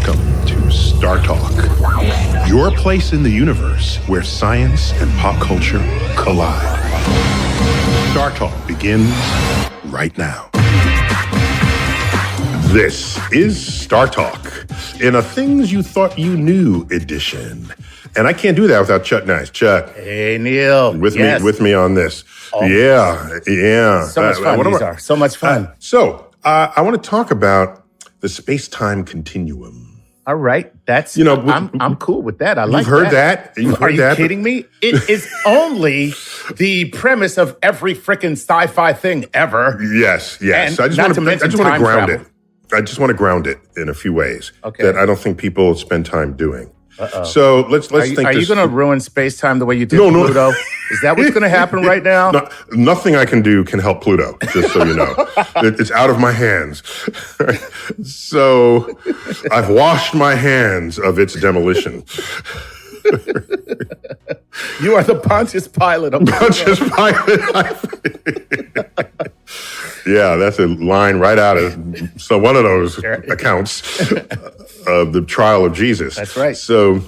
Welcome to StarTalk, your place in the universe where science and pop culture collide. StarTalk begins right now. This is StarTalk in a Things You Thought You Knew edition. And I can't do that without Chuck Nice. Chuck. Hey, Neil. With me on this. Oh. Yeah. So much fun these are. So much fun. I want to talk about the space-time continuum. All right. That's, I'm cool with that. I like that. You've heard that? Are you kidding me? It is only the premise of every freaking sci-fi thing ever. Yes. And I just want to ground it. I just want to ground it in a few ways that I don't think people spend time doing. So let's think. Are you going to ruin space-time the way you did Pluto? Is that what's going to happen right now? No, nothing I can do can help Pluto, just so you know. It's out of my hands. So I've washed my hands of its demolition. You are the Pontius Pilate of Pontius Pilate. Yeah, that's a line right out of one of those accounts of the trial of Jesus. That's right. So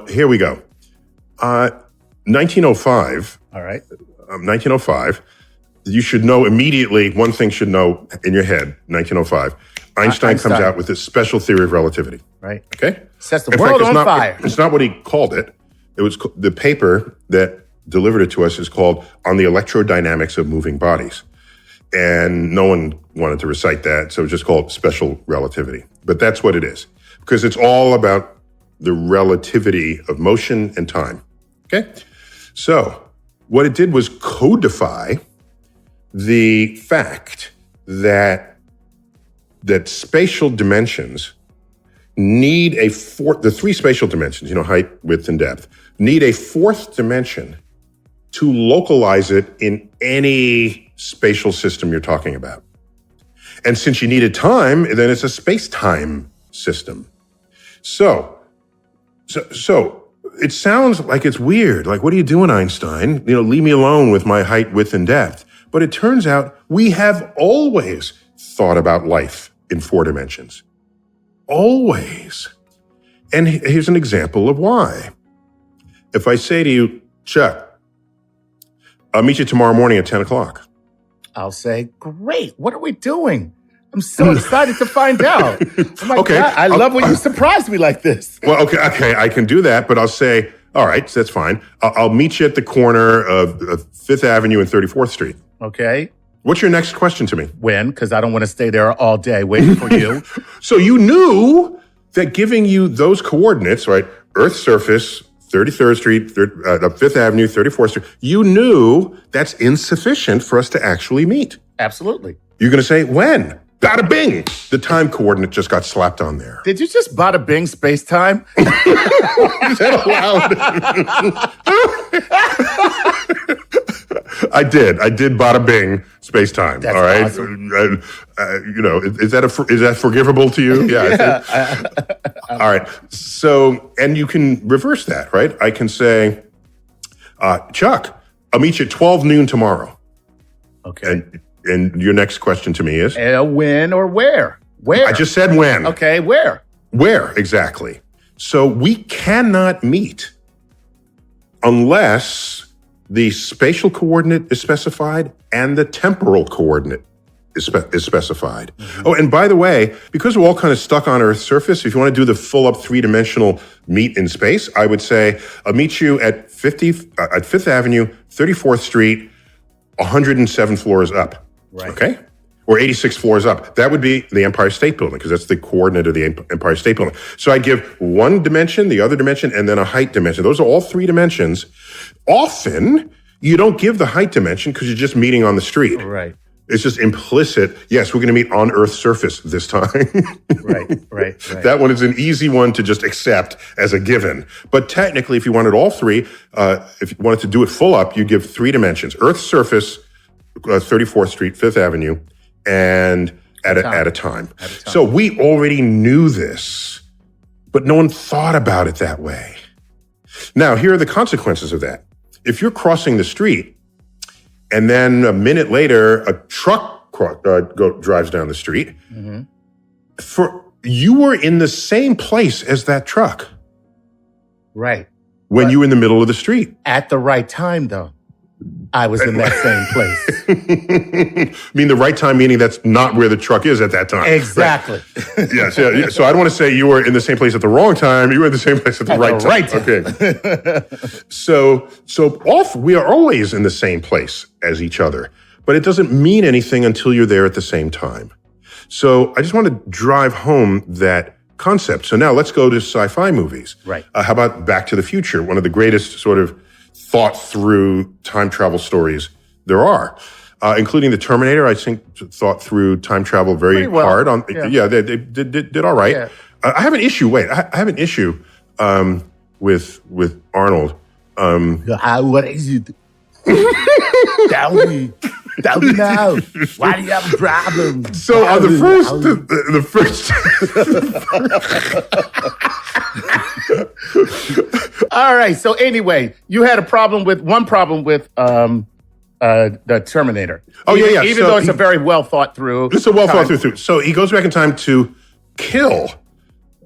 here we go. 1905. All right. 1905. You should know immediately. One thing should know in your head. 1905. Einstein comes out with this special theory of relativity. Right. Okay. Sets the world on fire. It's not what he called it. It was the paper that delivered it to us is called "On the Electrodynamics of Moving Bodies." And no one wanted to recite that, so it's just called special relativity. But that's what it is, because it's all about the relativity of motion and time, okay? So what it did was codify the fact that spatial dimensions need the three spatial dimensions, height, width, and depth, need a fourth dimension to localize it in any spatial system you're talking about. And since you needed time, then it's a space-time system. So it sounds like it's weird. Like, what are you doing, Einstein? Leave me alone with my height, width, and depth. But it turns out we have always thought about life in four dimensions. Always. And here's an example of why. If I say to you, Chuck, I'll meet you tomorrow morning at 10 o'clock. I'll say, great. What are we doing? I'm so excited to find out. Oh my God, I love when you surprise me like this. Well, okay, I can do that, but I'll say, all right, so that's fine. I'll meet you at the corner of 5th Avenue and 34th Street. Okay. What's your next question to me? When? Because I don't want to stay there all day waiting for you. So you knew that giving you those coordinates, right? Earth's surface, 33rd Street, 5th Avenue, 34th Street, you knew that's insufficient for us to actually meet. Absolutely. You're going to say, when? Bada bing! The time coordinate just got slapped on there. Did you just bada bing space-time? Is that allowed? I did bada bing space-time. That's all right. Awesome. Is that forgivable to you? Yeah. All right. So, and you can reverse that, right? I can say, Chuck, I'll meet you at 12 noon tomorrow. Okay. And your next question to me is? When or where? Where? I just said when. Okay, where? Where, exactly. So we cannot meet unless the spatial coordinate is specified and the temporal coordinate is specified. Mm-hmm. Oh, and by the way, because we're all kind of stuck on Earth's surface, if you want to do the full up three-dimensional meet in space, I would say I'll meet you at 5th Avenue, 34th Street, 107 floors up. Right. Okay? Or 86 floors up. That would be the Empire State Building, because that's the coordinate of the Empire State Building. So I give one dimension, the other dimension, and then a height dimension. Those are all three dimensions. Often, you don't give the height dimension because you're just meeting on the street. Right. It's just implicit. Yes, we're going to meet on Earth's surface this time. Right. That one is an easy one to just accept as a given. But technically, if you wanted all three, if you wanted to do it full up, you give three dimensions. Earth's surface, 34th Street, 5th Avenue, and at a time. So we already knew this, but no one thought about it that way. Now, here are the consequences of that. If you're crossing the street, and then a minute later, a truck drives down the street, for you were in the same place as that truck. Right. When you were in the middle of the street. At the right time, though. I was in that same place. I mean, the right time, meaning that's not where the truck is at that time. Exactly. Right? Yeah. So I don't want to say you were in the same place at the wrong time. You were in the same place at the right time. Okay. So we are always in the same place as each other, but it doesn't mean anything until you're there at the same time. So I just want to drive home that concept. So now let's go to sci-fi movies. Right. How about Back to the Future? One of the greatest sort of thought through time travel stories there are, including the Terminator. I think thought through time travel very well. hard. They did all right. Yeah. I have an issue. Wait, I have an issue with Arnold. What is it? Tell me now. Why do you have a problem? So on the first. All right. So anyway, you had one problem with the Terminator. Oh, yeah. Even though it's a very well thought through. It's a well thought through. So he goes back in time to kill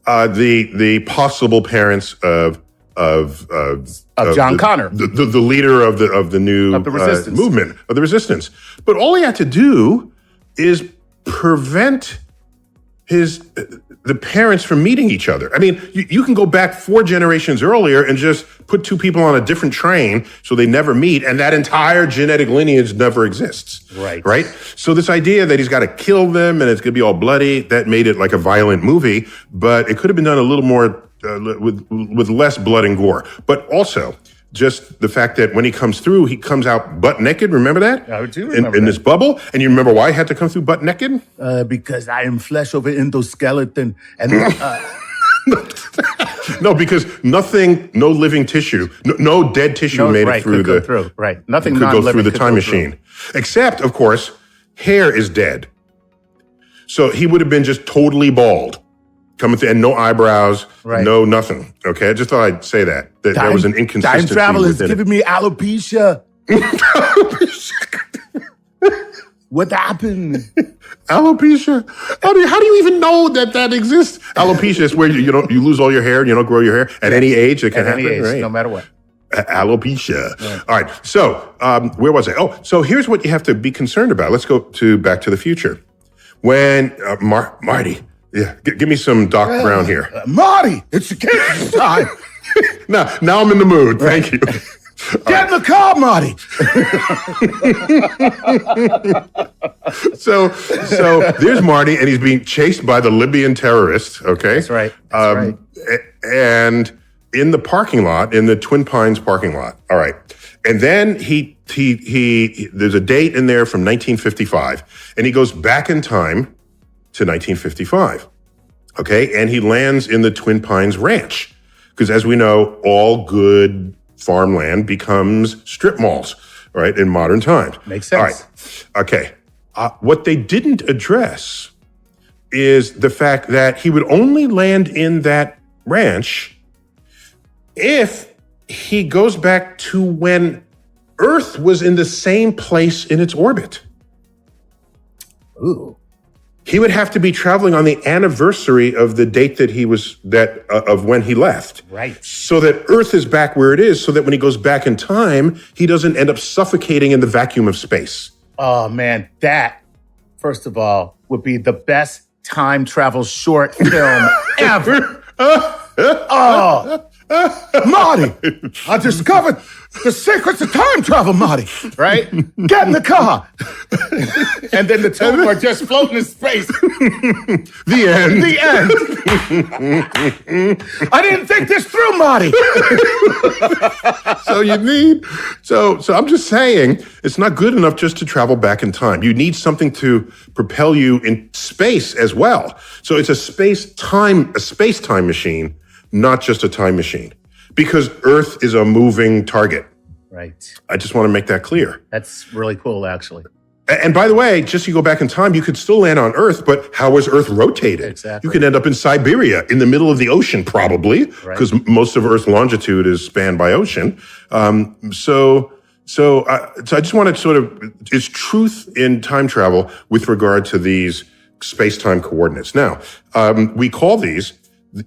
the possible parents of John Connor, the leader of the new resistance. movement of the resistance. But all he had to do is prevent the parents from meeting each other. I mean, you can go back 4 generations earlier and just put 2 people on a different train so they never meet, and that entire genetic lineage never exists. Right? So this idea that he's got to kill them and it's going to be all bloody, that made it like a violent movie, but it could have been done a little more with less blood and gore. But also, just the fact that when he comes through, he comes out butt naked. Remember that? I do remember in this bubble. And you remember why he had to come through butt naked? Because I am flesh over endoskeleton. And no, because no living tissue, no dead tissue made it through Nothing could go through the time machine. Except, of course, hair is dead. So he would have been just totally bald. Coming through, and no eyebrows, no nothing. Okay, I just thought I'd say that. There was an inconsistency. Time travel is giving me alopecia. What happened? Alopecia? How do you even know that exists? Alopecia is where you lose all your hair and you don't grow your hair at any age. It can happen, any age, right? no matter what. Alopecia. Yeah. All right. So where was I? Oh, so here's what you have to be concerned about. Let's go to Back to the Future. When Marty. Yeah, give me some Doc Brown here. Marty, it's the kitchen time. Now I'm in the mood. Thank you. Get in the car, Marty. So there's Marty, and he's being chased by the Libyan terrorists. Okay, that's right. And in the parking lot, in the Twin Pines parking lot. All right, and then he there's a date in there from 1955, and he goes back in time to 1955, okay? And he lands in the Twin Pines Ranch, because as we know, all good farmland becomes strip malls, right, in modern times. Makes sense. All right, okay. What they didn't address is the fact that he would only land in that ranch if he goes back to when Earth was in the same place in its orbit. Ooh. He would have to be traveling on the anniversary of the date that of when he left. Right. So that Earth is back where it is, so that when he goes back in time, he doesn't end up suffocating in the vacuum of space. Oh, man, that, first of all, would be the best time travel short film ever. Marty, I discovered the secrets of time travel, Marty. Right? Get in the car. And then the two are just floating in space. The end. I didn't think this through, Marty. So I'm just saying, it's not good enough just to travel back in time. You need something to propel you in space as well. So it's a space-time machine, not just a time machine, because Earth is a moving target. Right. I just want to make that clear. That's really cool, actually. And by the way, just so you go back in time, you could still land on Earth, but how is Earth rotated? Exactly. You could end up in Siberia, in the middle of the ocean, probably, because most of Earth's longitude is spanned by ocean. So I just want to sort of, is truth in time travel with regard to these space-time coordinates. Now, we call these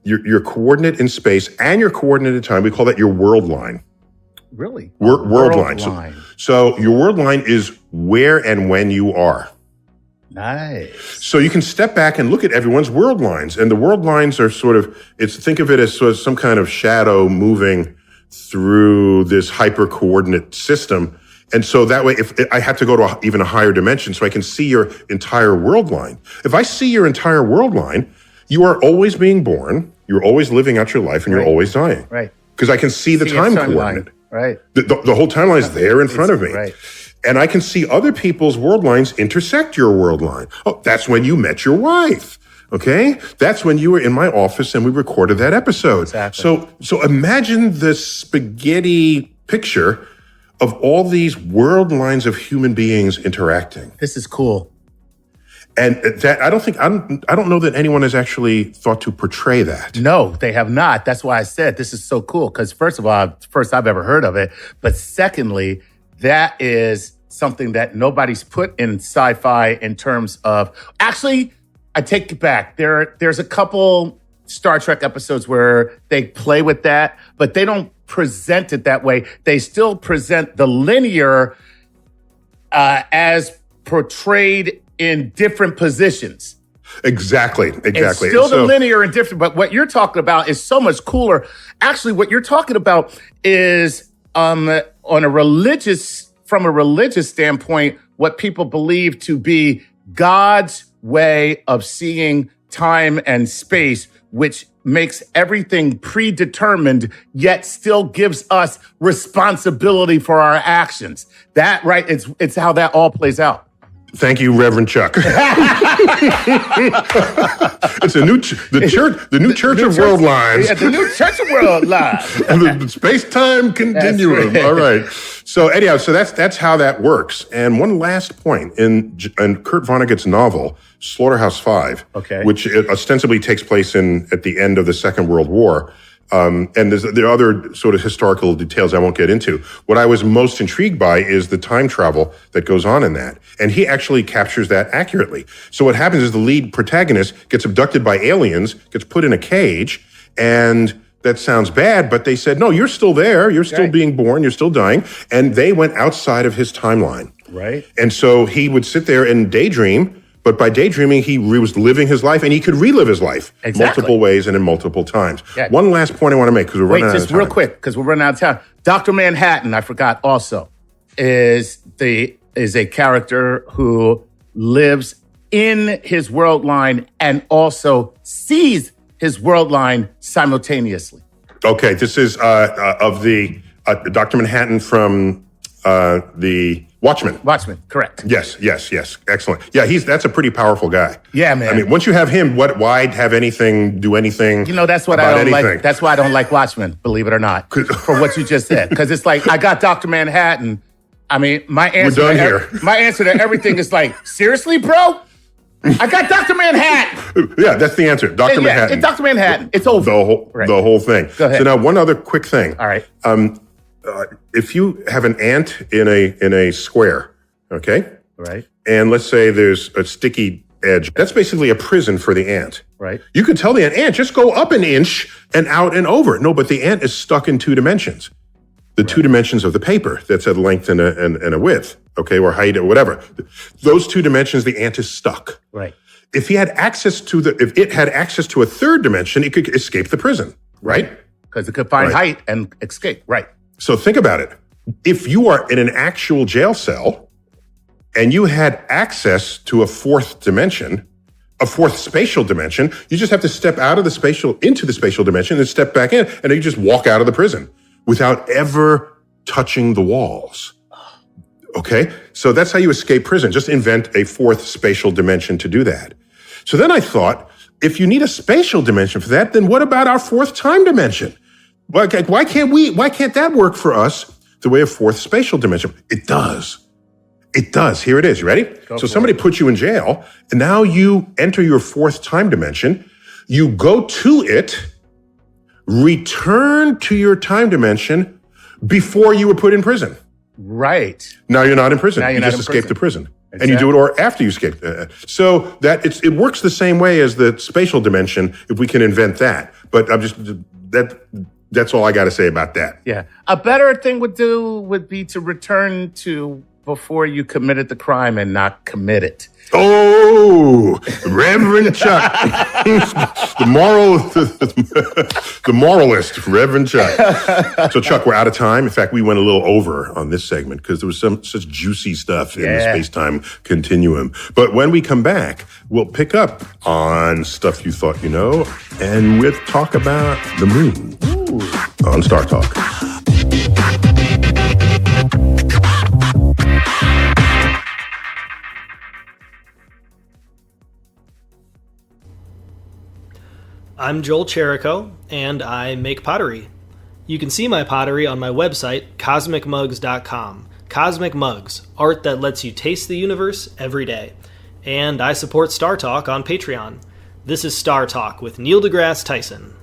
your coordinate in space and your coordinate in time. We call that your world line. Really? World line. So your world line is where and when you are. Nice. So you can step back and look at everyone's world lines. And the world lines are think of it as sort of some kind of shadow moving through this hyper coordinate system. And so that way, if I have to go to even a higher dimension so I can see your entire world line. If I see your entire world line, you are always being born, you're always living out your life, and you're always dying. Right. Because I can see the time coordinate. Right. The whole timeline is there in front of me. Right. And I can see other people's world lines intersect your world line. Oh, that's when you met your wife. Okay? That's when you were in my office and we recorded that episode. Exactly. So imagine the spaghetti picture of all these world lines of human beings interacting. This is cool. And that I don't know that anyone has actually thought to portray that. No, they have not. That's why I said this is so cool. Because first of all, first I've ever heard of it. But secondly, that is something that nobody's put in sci-fi in terms of, actually, I take it back. There's a couple Star Trek episodes where they play with that, but they don't present it that way. They still present the linear as portrayed in different positions. Exactly. It's still the linear and different, but what you're talking about is so much cooler. Actually, what you're talking about is from a religious standpoint, what people believe to be God's way of seeing time and space, which makes everything predetermined, yet still gives us responsibility for our actions. That, right? It's how that all plays out. Thank you, Reverend Chuck. It's the new church of world lines. Yeah, the new church of world lines. The space-time continuum. Right. All right. So anyhow, so that's how that works. And one last point in Kurt Vonnegut's novel, Slaughterhouse-Five, which ostensibly takes place at the end of the Second World War. And there are other sort of historical details I won't get into. What I was most intrigued by is the time travel that goes on in that. And he actually captures that accurately. So what happens is the lead protagonist gets abducted by aliens, gets put in a cage, and that sounds bad, but they said, no, you're still there. You're still being born. You're still dying. And they went outside of his timeline. Right. And so he would sit there and daydream. But by daydreaming, he was living his life, and he could relive his life multiple ways and in multiple times. Yeah. One last point I want to make, because we're running out of time. Real quick, because we're running out of time. Dr. Manhattan, I forgot also, is a character who lives in his world line and also sees his world line simultaneously. Okay, this is of the Dr. Manhattan from the Watchmen. Watchmen, correct. Yes. Excellent. Yeah, that's a pretty powerful guy. Yeah, man. I mean, once you have him, why have anything, do anything? That's what I don't like. That's why I don't like Watchmen, believe it or not, for what you just said. Because it's like, I got Dr. Manhattan. I mean, my answer to everything is like, seriously, bro? I got Dr. Manhattan. Yeah, that's the answer. Dr. Manhattan. Dr. Manhattan. It's over. The whole thing. Go ahead. So now one other quick thing. All right. If you have an ant in a square, okay? Right. And let's say there's a sticky edge. That's basically a prison for the ant. Right. You could tell the ant, just go up an inch and out and over. No, but the ant is stuck in two dimensions. The two dimensions of the paper that's a length and a width, okay, or height or whatever. Those two dimensions, the ant is stuck. Right. If it had access to a third dimension, it could escape the prison, right? Because it could find height and escape, right? So think about it. If you are in an actual jail cell and you had access to a fourth dimension, a fourth spatial dimension, you just have to step out of the spatial into the spatial dimension and step back in, and you just walk out of the prison without ever touching the walls. Okay? So that's how you escape prison. Just invent a fourth spatial dimension to do that. So then I thought, if you need a spatial dimension for that, then what about our fourth time dimension? Why can't that work for us the way a fourth spatial dimension? It does. It does. Here it is. You ready? So somebody puts you in jail, and now you enter your fourth time dimension. You go to it, return to your time dimension before you were put in prison. Right. Now you're not in prison. You just escaped the prison. And you do it or after you escape. So that it works the same way as the spatial dimension if we can invent that. But that's all I got to say about that. Yeah. A better thing would be to return to before you committed the crime and not commit it. Oh, Reverend Chuck, the moralist, Reverend Chuck. So, Chuck, we're out of time. In fact, we went a little over on this segment because there was such juicy stuff in the space-time continuum. But when we come back, we'll pick up on stuff you thought you know, and we'll talk about the moon on StarTalk. I'm Joel Cherico, and I make pottery. You can see my pottery on my website, cosmicmugs.com. Cosmic Mugs, art that lets you taste the universe every day. And I support StarTalk on Patreon. This is StarTalk with Neil deGrasse Tyson.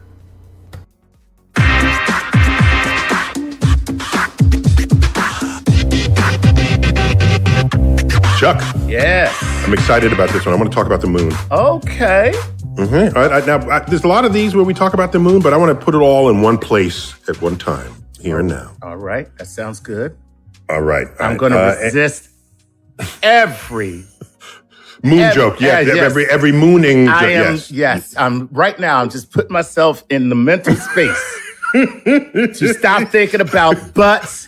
Chuck. Yes. I'm excited about this one. I want to talk about the moon. Okay. Mm-hmm. All right, now, there's a lot of these where we talk about the moon, but I want to put it all in one place at one time, here and now. All right. That sounds good. All right. I'm going to resist every moon joke. Yeah, yes. every mooning joke. Yes. I'm right now. I'm just putting myself in the mental space to stop thinking about butts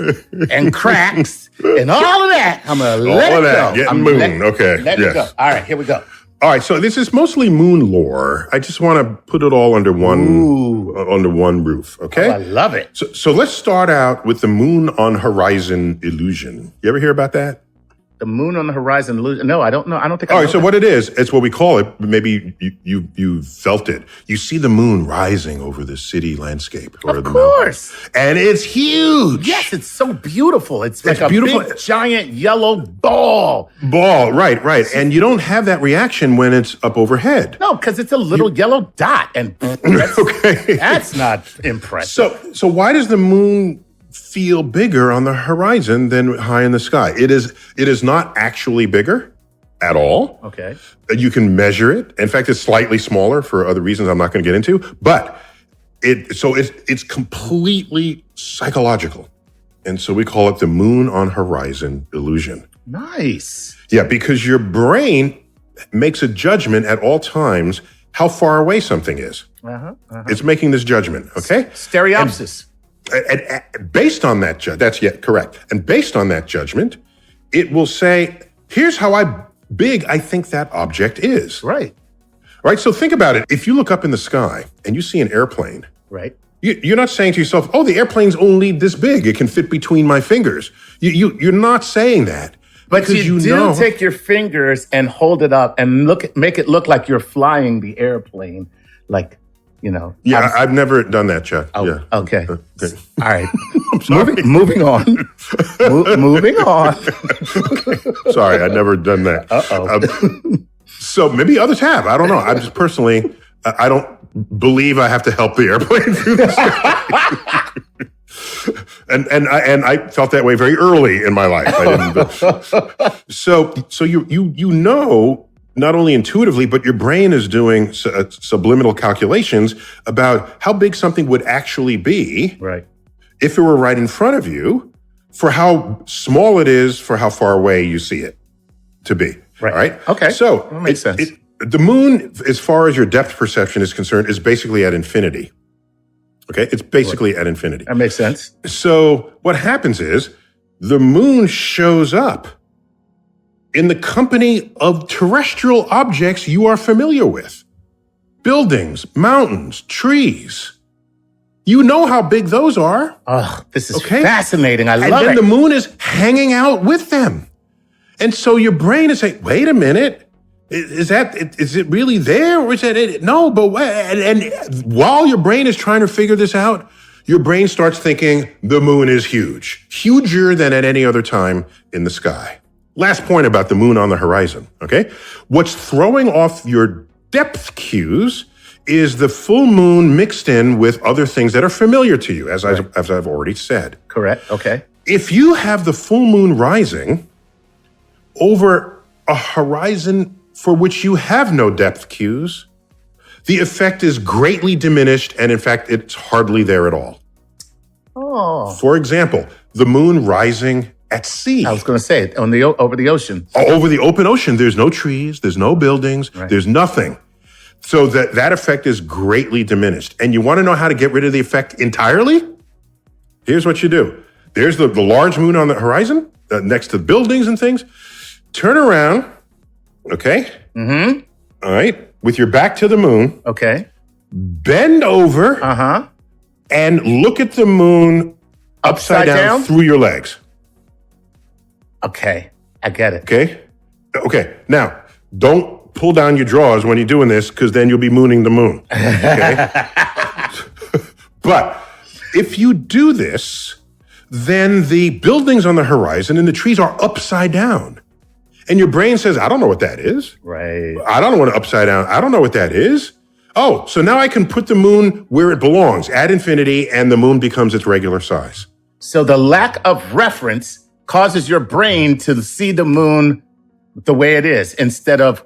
and cracks and all of that. I'm going to let it go. Getting moon. Okay. Let it go. All right. Here we go. All right, so this is mostly moon lore. I just want to put it all under one roof, okay? Oh, I love it. So let's start out with the moon on horizon illusion. You ever hear about that? The moon on the horizon illusion? No, I don't know. I don't think I know. All right, so what it is, it's what we call it. Maybe you felt it. You see the moon rising over the city landscape. Or of the course. Mountain. And it's huge. Yes, it's so beautiful. It's like a beautiful. Big, giant yellow ball. Right. And you don't have that reaction when it's up overhead. No, because it's a little yellow dot. And that's not impressive. So why does the moon feel bigger on the horizon than high in the sky? It is not actually bigger at all. Okay. You can measure it. In fact, it's slightly smaller for other reasons I'm not going to get into, but it's completely psychological. And so we call it the moon on horizon illusion. Nice. Yeah, because your brain makes a judgment at all times how far away something is. It's making this judgment, okay? Stereopsis. And based on that that's correct. And based on that judgment, it will say, here's how big I think that object is. Right. Right. So think about it. If you look up in the sky and you see an airplane, right, you're not saying to yourself, "Oh, the airplane's only this big; it can fit between my fingers." You're not saying that. But you do take your fingers and hold it up and make it look like you're flying the airplane, like. Yeah, I've never done that, Chuck. Oh, yeah. Okay. All right. Moving on. Moving on. Sorry, I've never done that. So maybe others have. I don't know. I'm just personally, I don't believe I have to help the airplane through this. and I felt that way very early in my life. I didn't. So you know. Not only intuitively, but your brain is doing subliminal calculations about how big something would actually be if it were right in front of you, for how small it is, for how far away you see it to be. Right. All right? Okay. So that makes sense. The moon, as far as your depth perception is concerned, is basically at infinity. Okay? It's basically at infinity. That makes sense. So what happens is the moon shows up in the company of terrestrial objects you are familiar with. Buildings, mountains, trees. You know how big those are. Oh, this is fascinating. I love it. And then the moon is hanging out with them. And so your brain is saying, wait a minute, is it really there? Or is that it? No, but and while your brain is trying to figure this out, your brain starts thinking the moon is huge, huger than at any other time in the sky. Last point about the moon on the horizon, okay? What's throwing off your depth cues is the full moon mixed in with other things that are familiar to you, as I've already said. Correct, okay. If you have the full moon rising over a horizon for which you have no depth cues, the effect is greatly diminished, and in fact, it's hardly there at all. Oh. For example, the moon rising at sea. I was going to say, over the ocean. Over the open ocean, there's no trees, there's no buildings, there's nothing. So that effect is greatly diminished. And you want to know how to get rid of the effect entirely? Here's what you do. There's the large moon on the horizon, next to buildings and things. Turn around, okay? Mm-hmm. All right, with your back to the moon. Okay. Bend over. Uh-huh. And look at the moon upside down through your legs. Okay, I get it. Okay. Now, don't pull down your drawers when you're doing this, because then you'll be mooning the moon. Okay? But if you do this, then the buildings on the horizon and the trees are upside down. And your brain says, I don't know what that is. Right. I don't know what upside down. I don't know what that is. Oh, so now I can put the moon where it belongs, at infinity, and the moon becomes its regular size. So the lack of reference causes your brain to see the moon the way it is, instead of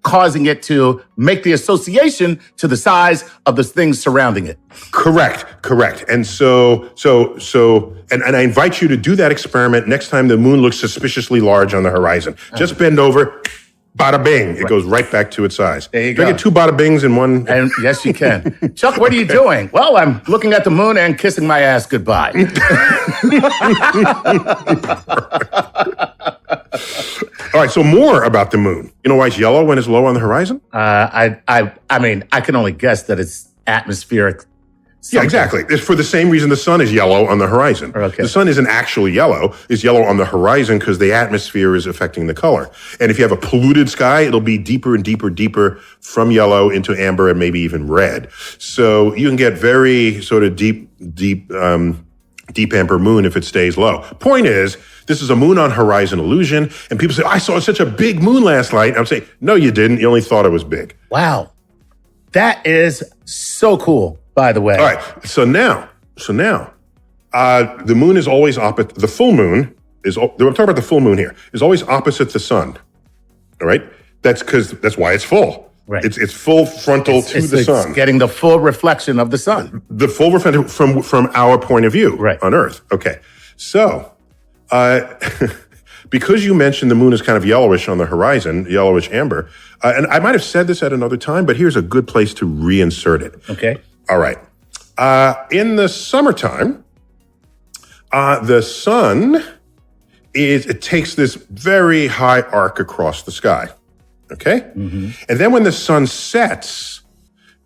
causing it to make the association to the size of the things surrounding it. Correct. And so, and I invite you to do that experiment next time the moon looks suspiciously large on the horizon. Just bend over, bada bing. It goes right back to its size. There you go. I get 2 bada bings in one? And yes, you can. Chuck, what are you doing? Well, I'm looking at the moon and kissing my ass goodbye. All right, so more about the moon. You know why it's yellow when it's low on the horizon? I mean, I can only guess that it's atmospheric. Yeah, exactly. It's for the same reason the sun is yellow on the horizon. Okay. The sun isn't actually yellow. It's yellow on the horizon because the atmosphere is affecting the color. And if you have a polluted sky, it'll be deeper and deeper from yellow into amber and maybe even red. So you can get very sort of deep amber moon if it stays low. Point is, this is a moon on horizon illusion. And people say, I saw such a big moon last night. I'm saying, no, you didn't. You only thought it was big. Wow. That is so cool, by the way. All right. So now, the moon is always opposite. The full moon is, I'm talking about the full moon here, is always opposite the sun. All right. That's why it's full. Right. It's full frontal to the sun. It's getting the full reflection of the sun. The full reflection from our point of view on Earth. Okay. So, because you mentioned the moon is kind of yellowish on the horizon, yellowish amber, and I might have said this at another time, but here's a good place to reinsert it. Okay. All right. In the summertime, the sun it takes this very high arc across the sky. Okay? Mm-hmm. And then when the sun sets,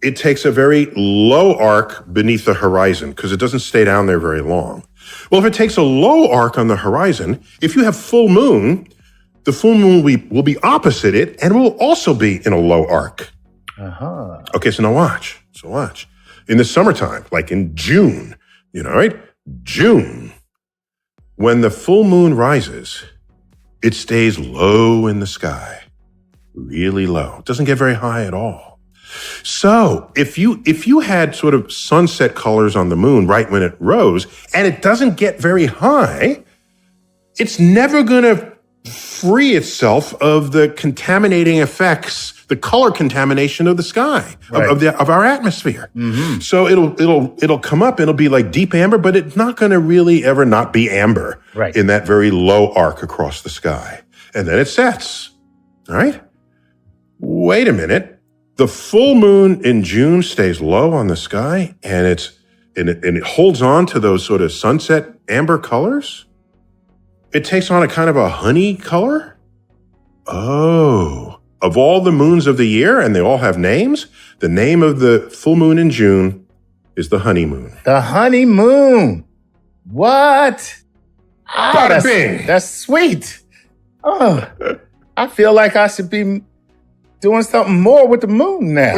it takes a very low arc beneath the horizon because it doesn't stay down there very long. Well, if it takes a low arc on the horizon, if you have full moon, the full moon will be opposite it and will also be in a low arc. Uh-huh. Okay, so now watch. In the summertime, like in June, right? June, when the full moon rises, it stays low in the sky. Really low. It doesn't get very high at all. So if you had sort of sunset colors on the moon right when it rose, and it doesn't get very high, it's never going to free itself of the contaminating effects, the color contamination of the sky, of our atmosphere. Mm-hmm. So it'll come up, it'll be like deep amber, but it's not going to really ever not be amber in that very low arc across the sky. And then it sets. All right? Wait a minute. The full moon in June stays low on the sky, and it holds on to those sort of sunset amber colors. It takes on a kind of a honey color. Oh, of all the moons of the year, and they all have names, the name of the full moon in June is the honeymoon. The honeymoon. What? Bada bing. That's sweet. Oh, I feel like I should be doing something more with the moon now.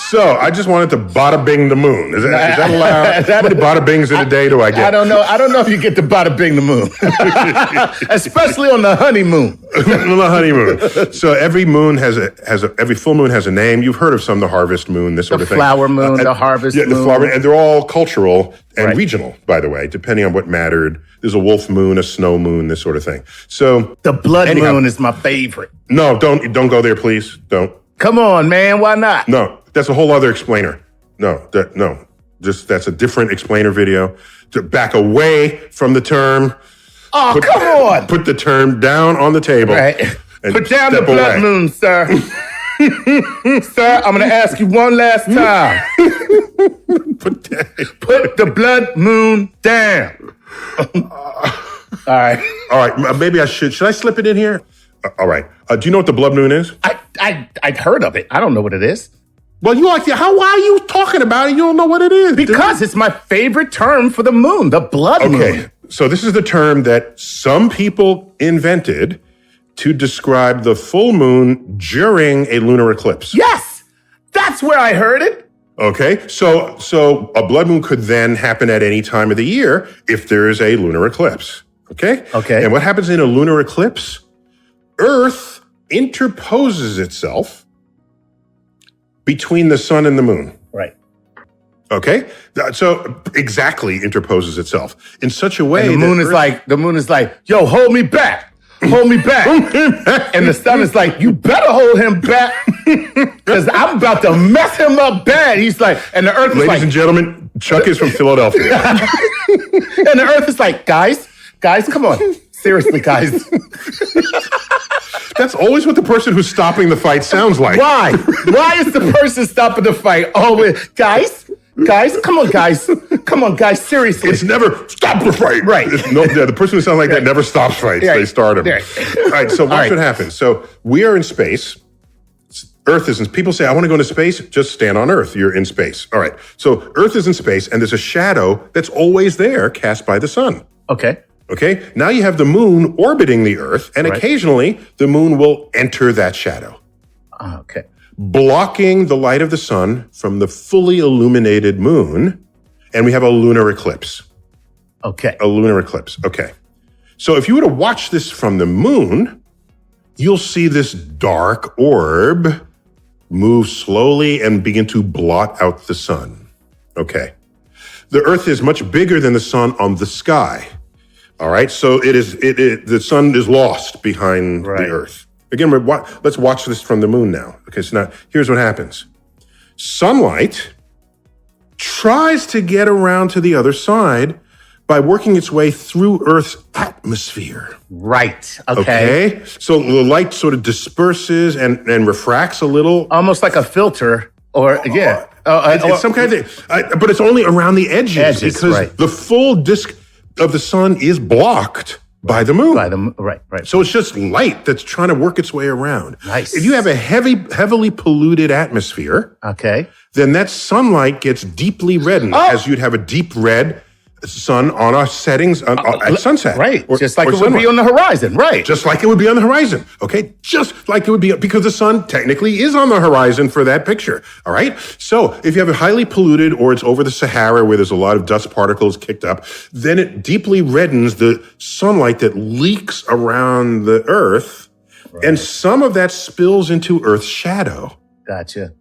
So I just wanted to bada bing the moon. Is that allowed? How many bada bings in a day do I get? I don't know. I don't know if you get to bada bing the moon, especially on the honeymoon. On the honeymoon. So every moon every full moon has a name. You've heard of some, the harvest moon, this sort of thing. The flower moon, the harvest moon. The flower, and they're all cultural and regional, by the way, depending on what mattered. There's a wolf moon, a snow moon, this sort of thing. So the blood moon is my favorite. No, don't go there, please. Don't. Come on, man. Why not? No, that's a whole other explainer. That's a different explainer video. To back away from the term. Oh, come on. Put the term down on the table. Right. Put down the blood moon, sir. Sir, I'm going to ask you one last time. Put the blood moon down. All right. Maybe I should. Should I slip it in here? All right. Do you know what the blood moon is? I've heard of it. I don't know what it is. Well, why are you talking about it? You don't know what it is. Because it's my favorite term for the moon, the blood moon. Okay. So this is the term that some people invented to describe the full moon during a lunar eclipse. Yes. That's where I heard it. Okay. So a blood moon could then happen at any time of the year if there is a lunar eclipse. Okay? Okay. And what happens in a lunar eclipse? Earth interposes itself between the sun and the moon. Right. Okay? So exactly interposes itself in such a way and the moon is like, yo, hold me back. Hold me back. And the sun is like, you better hold him back because I'm about to mess him up bad. He's like, and the earth is like. Ladies and gentlemen, Chuck is from Philadelphia. And the earth is like, guys, come on. Seriously, guys. That's always what the person who's stopping the fight sounds like. Why? Why is the person stopping the fight always? Guys, come on, guys, seriously. It's never stop the fight. Right. The person who sounds like that never stops fights. Right. They start them. Right. All right, so watch what happens. So we are in space. Earth is in, people say, I want to go into space. Just stand on Earth. You're in space. All right. So Earth is in space and there's a shadow that's always there cast by the sun. Okay. Okay. Now you have the moon orbiting the Earth and occasionally the moon will enter that shadow. Okay. Blocking the light of the sun from the fully illuminated moon. And we have a lunar eclipse. Okay. A lunar eclipse. Okay. So if you were to watch this from the moon, you'll see this dark orb move slowly and begin to blot out the sun. Okay. The Earth is much bigger than the sun on the sky. All right. So the sun is lost behind the Earth. Again, let's watch this from the moon now. Okay. So now here's what happens. Sunlight tries to get around to the other side by working its way through Earth's atmosphere. Right. Okay. So the light sort of disperses and refracts a little. Almost like a filter or, it's some kind of thing. But it's only around the edges because the full disk of the sun is blocked by the moon. Right. So it's just light that's trying to work its way around. Nice. If you have a heavily polluted atmosphere, then that sunlight gets deeply reddened as you'd have a deep red sun on our settings at sunset. Right. Just like it would be on the horizon. Right. Just like it would be on the horizon. Okay. Just like it would be because the sun technically is on the horizon for that picture. All right. So if you have a highly polluted or it's over the Sahara where there's a lot of dust particles kicked up, then it deeply reddens the sunlight that leaks around the Earth. Right. And some of that spills into Earth's shadow. Gotcha.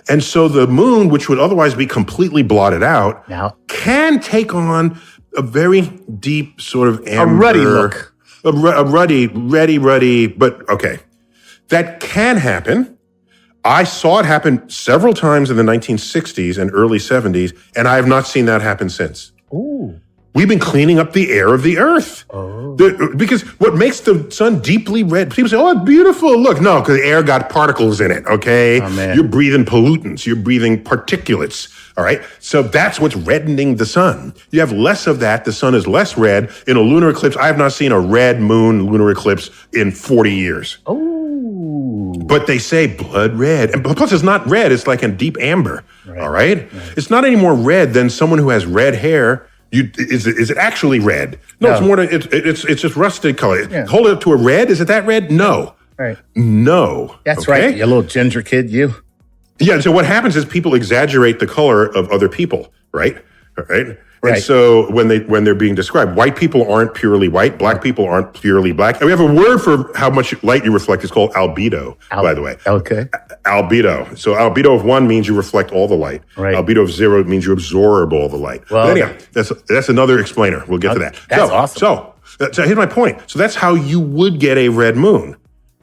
And so the moon, which would otherwise be completely blotted out, can take on a very deep sort of amber. A ruddy look. A ruddy, but okay. That can happen. I saw it happen several times in the 1960s and early 70s, and I have not seen that happen since. Ooh. We've been cleaning up the air of the Earth. Oh. Because what makes the sun deeply red, people say, oh, it's beautiful. Look, no, because the air got particles in it, okay? Oh, man. You're breathing pollutants. You're breathing particulates, all right? So that's what's reddening the sun. You have less of that. The sun is less red. In a lunar eclipse, I have not seen a red moon lunar eclipse in 40 years. Oh. But they say blood red. And plus, it's not red. It's like a deep amber, all right? It's not any more red than someone who has red hair. Is it actually red? No, it's more. It's just rusted color. Yeah. Hold it up to a red. Is it that red? No. Right. No. That's right. You little ginger kid, you. Yeah. So what happens is people exaggerate the color of other people, right? Right. Right. And so when they're being described, white people aren't purely white, black people aren't purely black. And we have a word for how much light you reflect. It's called albedo, by the way. Okay. Albedo. So albedo of 1 means you reflect all the light. Right. Albedo of 0 means you absorb all the light. Well, but anyhow, that's another explainer. We'll get to that. That's awesome. So here's my point. So that's how you would get a red moon.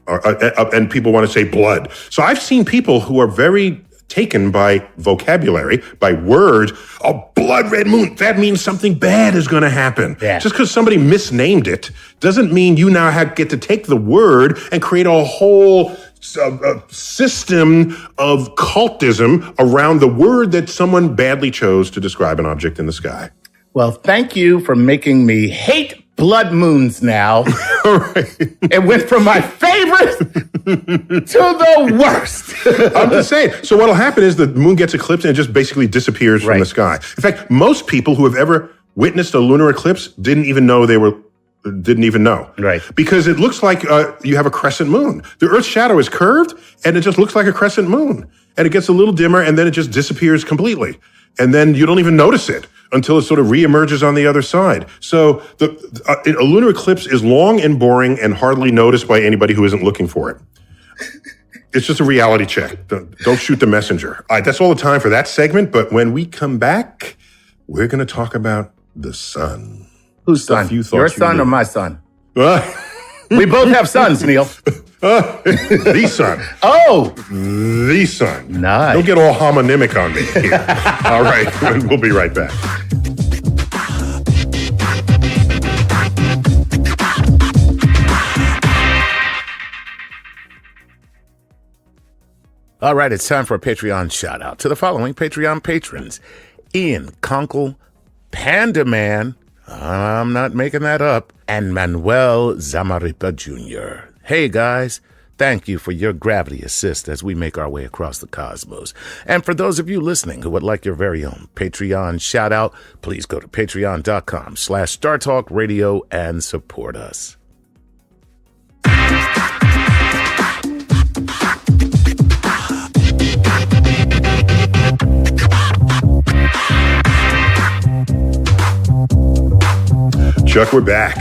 And people want to say blood. So I've seen people who are very taken by vocabulary, by words. Oh, blood red moon. That means something bad is going to happen. Yeah. Just because somebody misnamed it doesn't mean you now get to take the word and create a whole system of cultism around the word that someone badly chose to describe an object in the sky. Well, thank you for making me hate blood moons now. All right. It went from my favorite to the worst. I'm just saying. So what'll happen is the moon gets eclipsed and it just basically disappears from the sky. In fact, most people who have ever witnessed a lunar eclipse didn't even know. Right. Because it looks like you have a crescent moon. The Earth's shadow is curved and it just looks like a crescent moon. And it gets a little dimmer and then it just disappears completely. And then you don't even notice it until it sort of reemerges on the other side. So a lunar eclipse is long and boring and hardly noticed by anybody who isn't looking for it. It's just a reality check. Don't shoot the messenger. All right, that's all the time for that segment. But when we come back, we're going to talk about the sun. Whose son? Your son or my son? We both have sons, Neil. The sun. Oh. The sun. Nice. Don't get all homonymic on me here. All right, we'll be right back. All right, it's time for a Patreon shout out to the following Patreon patrons: Ian Conkle, Panda Man, I'm not making that up, and Manuel Zamaripa Jr. Hey guys, thank you for your gravity assist as we make our way across the cosmos. And for those of you listening who would like your very own Patreon shout out, please go to patreon.com/StarTalk and support us. Chuck, we're back.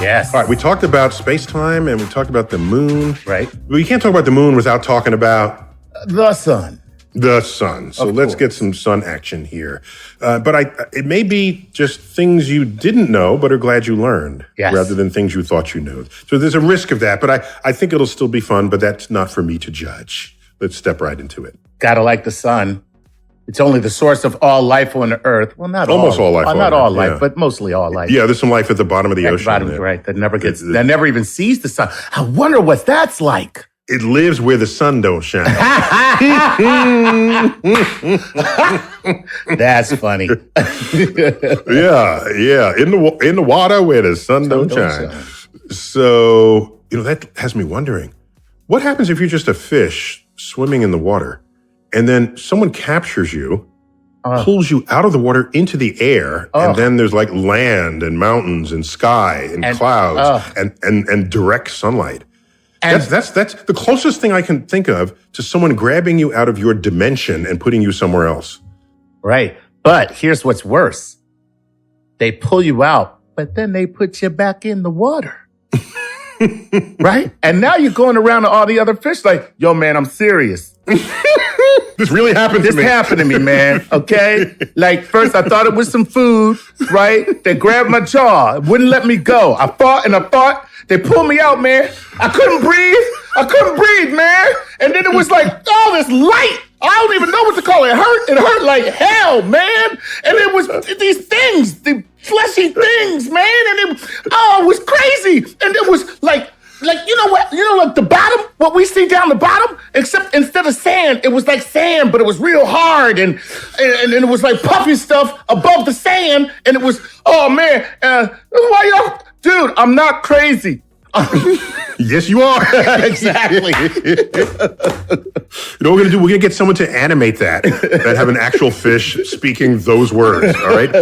Yes. All right, we talked about space-time and we talked about the moon. Right. But you can't talk about the moon without talking about the sun. The sun. So let's get some sun action here. But it may be just things you didn't know but are glad you learned rather than things you thought you knew. So there's a risk of that, but I think it'll still be fun, but that's not for me to judge. Let's step right into it. Gotta like the sun. It's only the source of all life on the earth. Well, not almost all life. Not all life, but mostly all life. Yeah, there's some life at the bottom of the ocean. Right. That never even sees the sun. I wonder what that's like. It lives where the sun don't shine. That's funny. Yeah. In the water where the sun don't shine. So, that has me wondering, what happens if you're just a fish swimming in the water and then someone captures you, pulls you out of the water into the air, and then there's like land and mountains and sky and clouds and direct sunlight. And that's the closest thing I can think of to someone grabbing you out of your dimension and putting you somewhere else. Right. But here's what's worse. They pull you out, but then they put you back in the water. Right? And now you're going around to all the other fish like, yo, man, I'm serious. This really happened to me. This happened to me, man. Okay? Like, first I thought it was some food, right? They grabbed my jaw. It wouldn't let me go. I fought. They pulled me out, man. I couldn't breathe, man. And then it was like, all this light. I don't even know what to call it. It hurt like hell, man. And it was these things, the fleshy things, man. And it was crazy. And it was like, like the bottom, what we see down the bottom, except instead of sand, it was like sand, but it was real hard. And it was like puffy stuff above the sand. And it was, oh man, why y'all, dude, I'm not crazy. Yes, you are. Exactly. You know what we're going to do? We're going to get someone to animate that have an actual fish speaking those words, all right?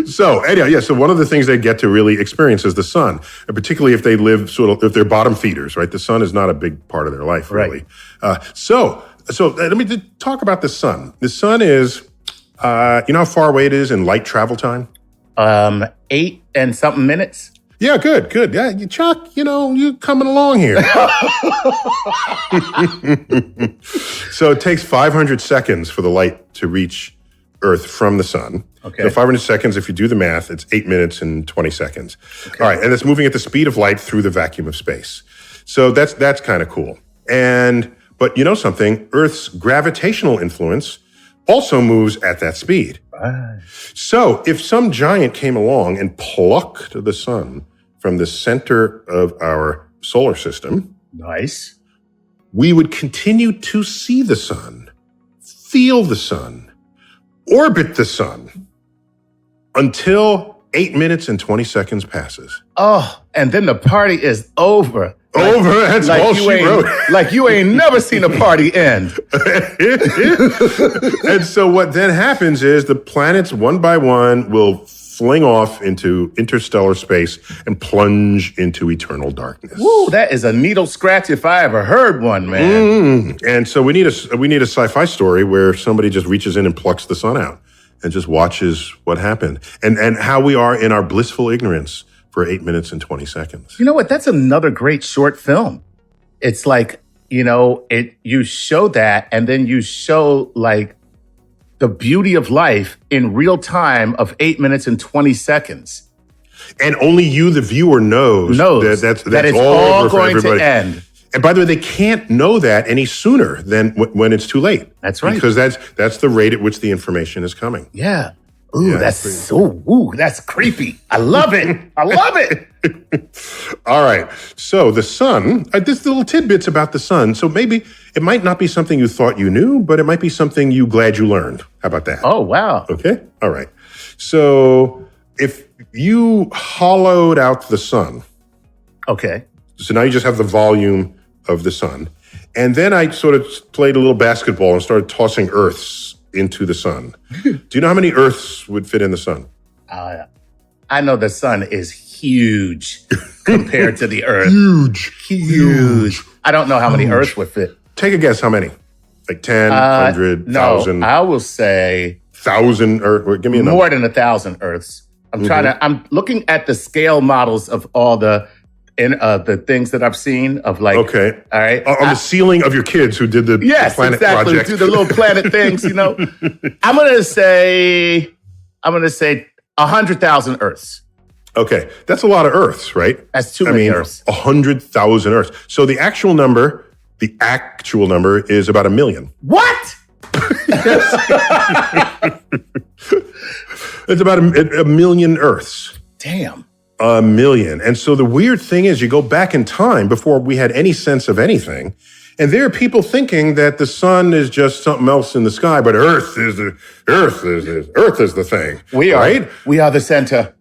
So anyway, yeah. So one of the things they get to really experience is the sun, and particularly if they live if they're bottom feeders, right? The sun is not a big part of their life, really. Right. So let me talk about the sun. The sun is, you know how far away it is in light travel time? 8 and something minutes. Yeah, good. Yeah, Chuck, you're coming along here. So it takes 500 seconds for the light to reach Earth from the sun. Okay. So 500 seconds, if you do the math, it's 8 minutes and 20 seconds. Okay. All right, and it's moving at the speed of light through the vacuum of space. So that's kind of cool. But you know something? Earth's gravitational influence also moves at that speed. Right. So if some giant came along and plucked the sun from the center of our solar system, nice, we would continue to see the sun, feel the sun, orbit the sun until 8 minutes and 20 seconds passes. Oh, and then the party is over. That's all she wrote. Like you ain't never seen a party end. And so what then happens is the planets one by one will fling off into interstellar space and plunge into eternal darkness. Woo, that is a needle scratch if I ever heard one, man. And so we need a sci-fi story where somebody just reaches in and plucks the sun out and just watches what happened and how we are in our blissful ignorance for 8 minutes and 20 seconds. You know what? That's another great short film. It's like, you show that and then you show like the beauty of life in real time of 8 minutes and 20 seconds. And only you, the viewer, knows that it's all going to end. And by the way, they can't know that any sooner than when it's too late. That's right. Because that's the rate at which the information is coming. Yeah. Ooh, that's creepy. I love it. I love it. All right. So the sun, this little tidbits about the sun. So maybe it might not be something you thought you knew, but it might be something you glad you learned. How about that? Oh, wow. Okay. All right. So if you hollowed out the sun. Okay. So now you just have the volume of the sun. And then I sort of played a little basketball and started tossing Earths into the sun. Do you know how many Earths would fit in the sun? I know the sun is huge compared to the Earth. Huge. I don't know how many Earths would fit. Take a guess how many? Like 10, 100, 1,000? No, I will say 1,000 Earths. Give me a number. More than 1,000 Earths. I'm looking at the scale models of all the things that I've seen of like, okay, all right, on the ceiling of your kids who did the planet project, do the little planet things. I'm gonna say 100,000 Earths. Okay, that's a lot of Earths, right? That's too many Earths. 100,000 Earths. So the actual number is about 1 million. What? It's about a million Earths. Damn. 1 million. And so the weird thing is you go back in time before we had any sense of anything. And there are people thinking that the sun is just something else in the sky, but Earth is the thing. We are. Right? We are the center.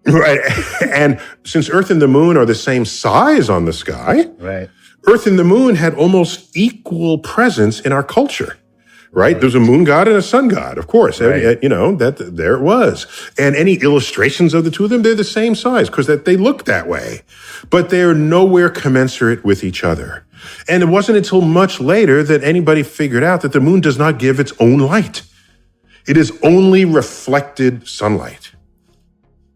Right. And since Earth and the moon are the same size on the sky, right, Earth and the moon had almost equal presence in our culture. Right? There's a moon god and a sun god, of course. Right. There it was. And any illustrations of the two of them, they're the same size because they look that way. But they're nowhere commensurate with each other. And it wasn't until much later that anybody figured out that the moon does not give its own light. It is only reflected sunlight.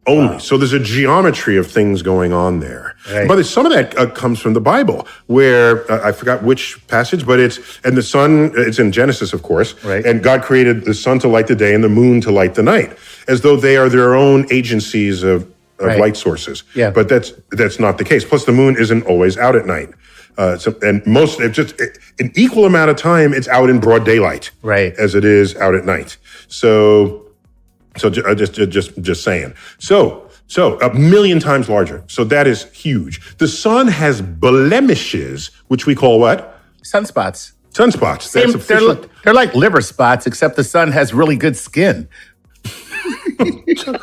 Only. Wow. So there's a geometry of things going on there. Right. But some of that comes from the Bible, where I forgot which passage, but the sun, it's in Genesis, of course. Right. And God created the sun to light the day and the moon to light the night, as though they are their own agencies of light sources. Yeah. But that's not the case. Plus, the moon isn't always out at night. An equal amount of time, it's out in broad daylight, right, as it is out at night. So just saying. So 1 million times larger. So that is huge. The sun has blemishes, which we call what? Sunspots. Sunspots. They're like liver spots, except the sun has really good skin.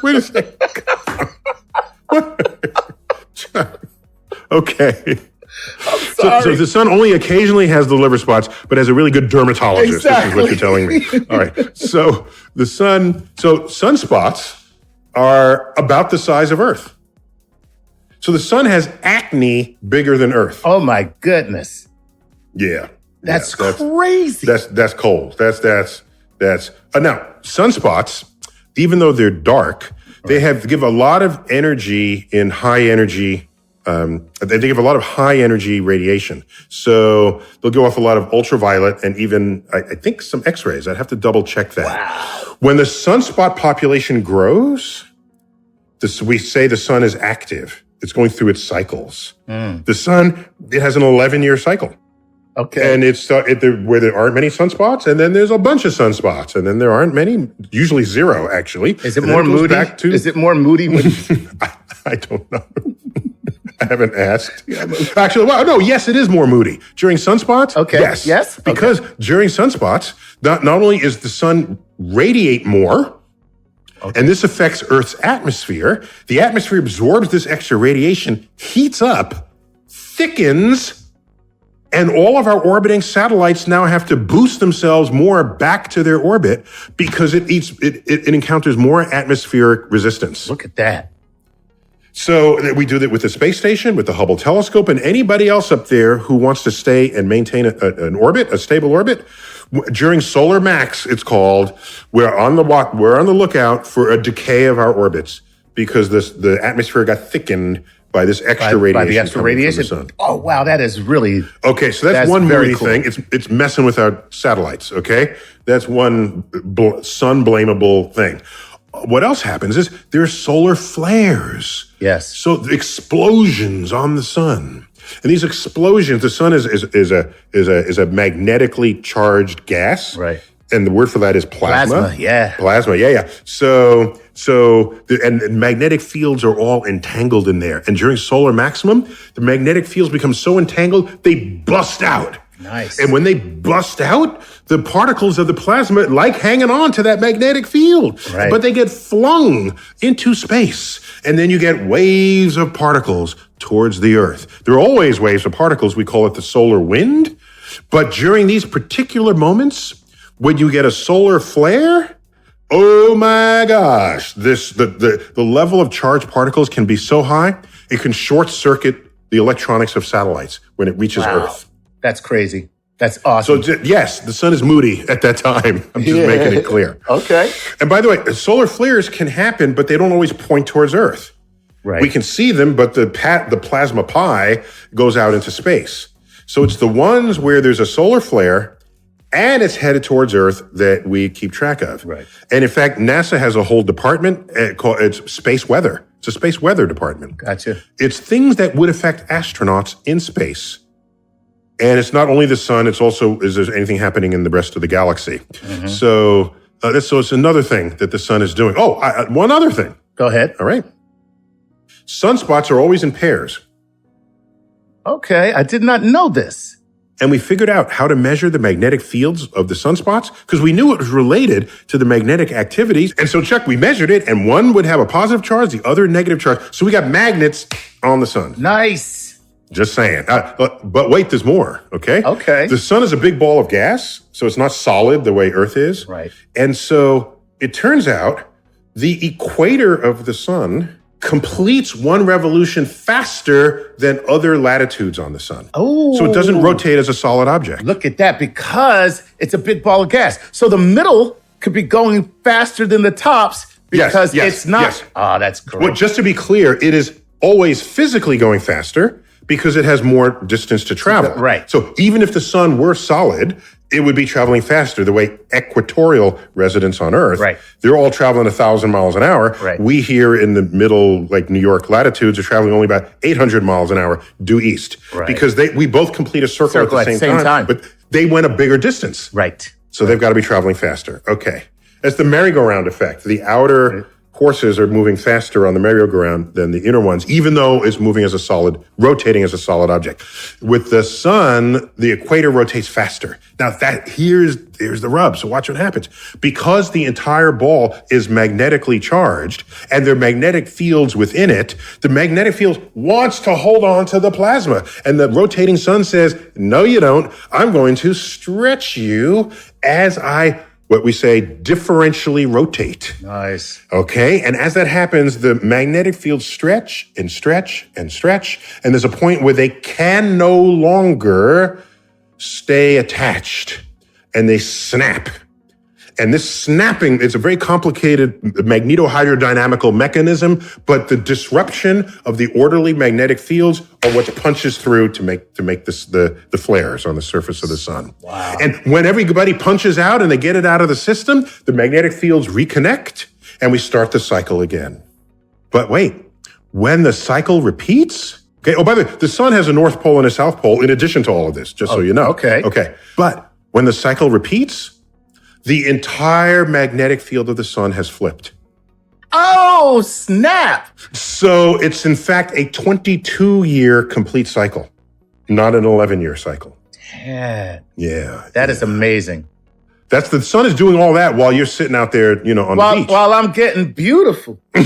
Wait a second. Okay. So the sun only occasionally has the liver spots, but has a really good dermatologist. Exactly. This is what you're telling me. All right. So sunspots are about the size of Earth. So the sun has acne bigger than Earth. Oh my goodness. Yeah. That's crazy. That's cold. That's now sunspots, even though they're dark, they give a lot of energy in high energy. They give a lot of high energy radiation. So they'll go off a lot of ultraviolet and even, I think, some X-rays. I'd have to double check that. Wow. When the sunspot population grows, we say the sun is active. It's going through its cycles. The sun, it has an 11-year cycle. Okay. And it's where there aren't many sunspots, and then there's a bunch of sunspots, and then there aren't many, usually zero, actually. Is it more moody? Is it more moody? I don't know. I haven't asked. Actually, well, no, yes, it is more moody. During sunspots? Okay. Yes? Because during sunspots, not only is the sun radiate more, and this affects Earth's atmosphere, the atmosphere absorbs this extra radiation, heats up, thickens, and all of our orbiting satellites now have to boost themselves more back to their orbit because it encounters more atmospheric resistance. Look at that. So we do that with the space station, with the Hubble telescope, and anybody else up there who wants to stay and maintain an orbit, a stable orbit. During solar max, it's called, we're on the lookout for a decay of our orbits because the atmosphere got thickened by this extra radiation. By the extra radiation. From the sun. Oh, wow. That is really. Okay, so that's one moody cool thing. It's messing with our satellites, okay? That's one sun blamable thing. What else happens is there's solar flares. Yes. So the explosions on the sun. And these explosions, the sun is a magnetically charged gas. Right. And the word for that is plasma. Plasma, yeah. Plasma, yeah. So and magnetic fields are all entangled in there. And during solar maximum, the magnetic fields become so entangled, they bust out. Nice. And when they bust out, the particles of the plasma like hanging on to that magnetic field. Right. But they get flung into space. And then you get waves of particles towards the Earth. There are always waves of particles. We call it the solar wind. But during these particular moments, when you get a solar flare, oh my gosh, the level of charged particles can be so high, it can short circuit the electronics of satellites when it reaches Earth. That's crazy. That's awesome. So yes, the sun is moody at that time. I'm just making it clear. Okay. And by the way, solar flares can happen, but they don't always point towards Earth. Right. We can see them, but the plasma pie goes out into space. So it's the ones where there's a solar flare and it's headed towards Earth that we keep track of. Right. And in fact, NASA has a whole department called space weather. It's a space weather department. Gotcha. It's things that would affect astronauts in space. And it's not only the sun, it's also, is there anything happening in the rest of the galaxy? Mm-hmm. So it's another thing that the sun is doing. Oh, one other thing. Go ahead. All right. Sunspots are always in pairs. Okay. I did not know this. And we figured out how to measure the magnetic fields of the sunspots because we knew it was related to the magnetic activities. And so, Chuck, we measured it, and one would have a positive charge, the other negative charge. So we got magnets on the sun. Nice. Just saying. But wait, there's more, okay? Okay. The sun is a big ball of gas, so it's not solid the way Earth is. Right. And so it turns out the equator of the sun completes one revolution faster than other latitudes on the sun. Oh. So it doesn't rotate as a solid object. Look at that, because it's a big ball of gas. So the middle could be going faster than the tops because it's not. Yes. Oh, that's great. Well, just to be clear, it is always physically going faster because it has more distance to travel. Right. So even if the sun were solid, it would be traveling faster the way equatorial residents on Earth, right, they're all traveling 1,000 miles an hour. Right. We here in the middle, like New York latitudes, are traveling only about 800 miles an hour due east. Right. Because we both complete a circle at the same time. But they went a bigger distance. Right. So they've got to be traveling faster. Okay. That's the merry-go-round effect. The outer courses are moving faster on the merry-go-round than the inner ones, even though it's moving as a solid, rotating as a solid object. With the sun, the equator rotates faster. Now here's the rub. So watch what happens. Because the entire ball is magnetically charged and there are magnetic fields within it, the magnetic field wants to hold on to the plasma. And the rotating sun says, no, you don't. I'm going to stretch you as I what we say differentially rotate. Nice. Okay. And as that happens, the magnetic fields stretch and stretch and stretch. And there's a point where they can no longer stay attached and they snap. And this snapping, it's a very complicated magnetohydrodynamical mechanism, but the disruption of the orderly magnetic fields are what punches through to make this the flares on the surface of the sun. Wow. And when everybody punches out and they get it out of the system, the magnetic fields reconnect and we start the cycle again. But wait, when the cycle repeats, okay, oh, by the way, the sun has a North Pole and a South Pole in addition to all of this, just so you know. Okay. Okay. But when the cycle repeats, the entire magnetic field of the sun has flipped. Oh, snap. So it's in fact a 22-year complete cycle, not an 11-year cycle. Yeah. Yeah. That is amazing. That's the sun is doing all that while you're sitting out there, on the beach. While I'm getting beautiful. It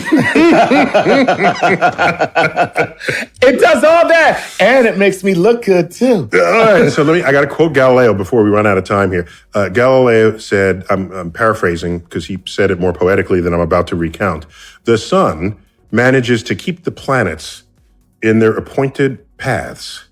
does all that. And it makes me look good too. All right. So I got to quote Galileo before we run out of time here. Galileo said, I'm paraphrasing because he said it more poetically than I'm about to recount. The sun manages to keep the planets in their appointed paths,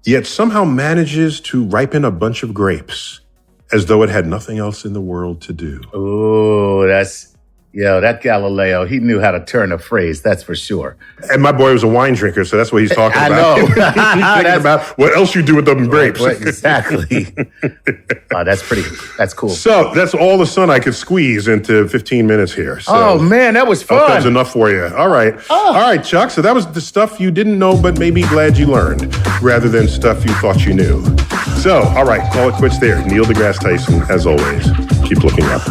yet somehow manages to ripen a bunch of grapes as though it had nothing else in the world to do. Oh, that Galileo, he knew how to turn a phrase, that's for sure. And my boy was a wine drinker, so that's what he's talking about. I know. He's thinking about what else you do with them grapes. Right, exactly. Oh, that's cool. So that's all the sun I could squeeze into 15 minutes here. So Oh, man, that was I hope that was fun. enough for you. All right. Oh. All right, Chuck. So that was the stuff you didn't know, but maybe glad you learned, rather than stuff you thought you knew. So, all right, call it quits there. Neil deGrasse Tyson, as always. Keep looking up.